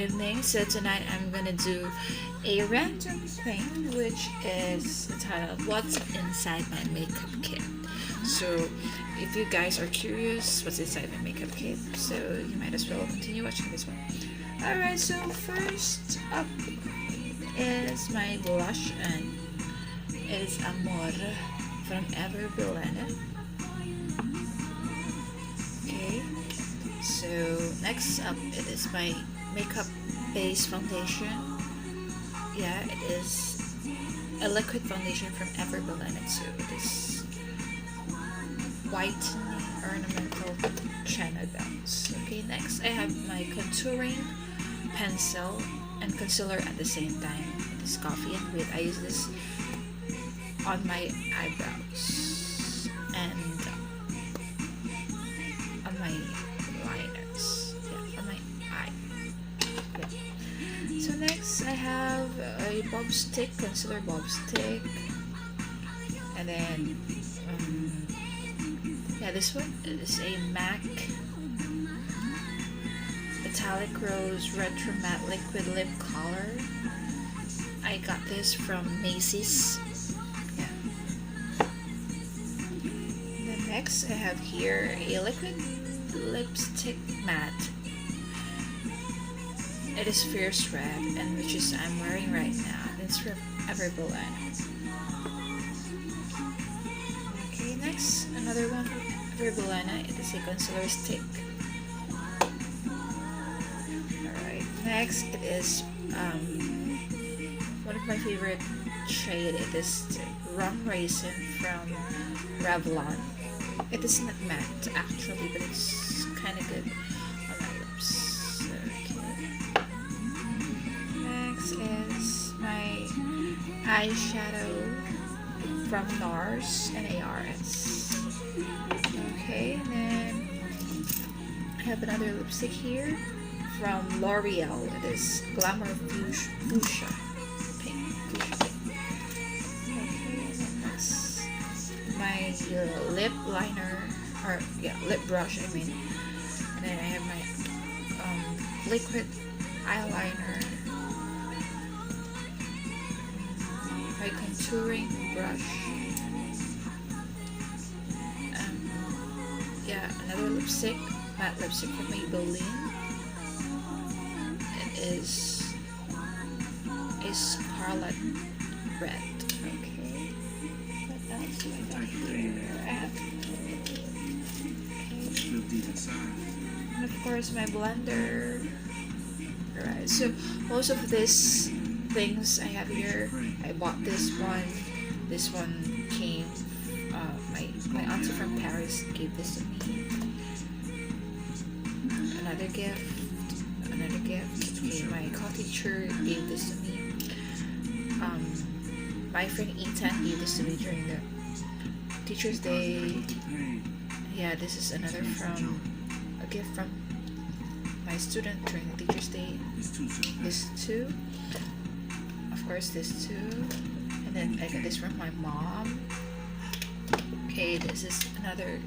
evening. So tonight I'm gonna do a random thing, which is titled "What's Inside My Makeup Kit." So if you guys are curious what's inside my makeup kit, so you might as well continue watching this one. Alright, so first up is my blush, and it is Amor from Ever Bilena. Okay, so next up it is my makeup base foundation. Yeah, it is a liquid foundation from Ever Bilena too. It is whitening ornamental china dots. Okay, next I have my contouring pencil and concealer at the same time. It is Coffee and Wheat. I use this on my eyebrows and on my liners. Yeah, on my eye. Yeah. So next I have a bob stick, concealer bob stick, and then yeah, this one is a MAC Metallic Rose Retro Matte Liquid Lip Color. I got this from Macy's. Yeah. And then next I have here a liquid lipstick matte. It is Fierce Red, and which is I'm wearing right now. It's from Ever Bilena. Okay, next another one from Ever Bilena. It is a concealer stick. Next, it is one of my favorite shade. It is Rum Raisin from Revlon. It is not matte actually, but it's kind of good on my lips. Okay. Next is my eyeshadow from NARS, N-A-R-S. Okay, and then I have another lipstick here from L'Oreal. It is Glamour Fuchsia Pink. Okay, that's my lip liner, or yeah, lip brush. I mean, and then I have my liquid eyeliner, my contouring brush. Yeah, another lipstick, matte lipstick from Maybelline. Is a scarlet red. Okay. What else do I got here? I have, okay. And of course my blender. Alright, so most of these things I have here, I bought this one. This one came, my auntie from Paris gave this to me. Another gift. Okay, my co-teacher gave this to me. My friend Ethan gave this to me during the Teacher's Day. Yeah, this is another from a gift from my student during the Teacher's Day. This too. Of course, this too. And then I got this from my mom. Okay, this is another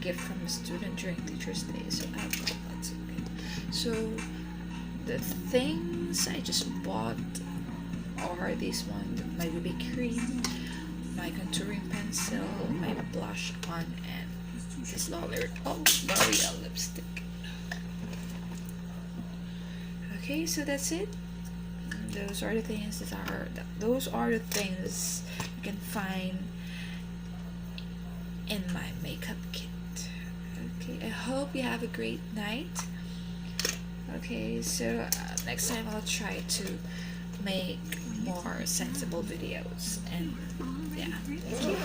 gift from a student during Teacher's Day. So I've got lots of it. So the things I just bought are this one, my BB cream, my contouring pencil, my blush on, and this L'Oreal lipstick. Okay, so that's it. Those are the things you can find in my makeup kit. Okay, I hope you have a great night. Okay, so next time I'll try to make more sensible videos, and yeah, thank you.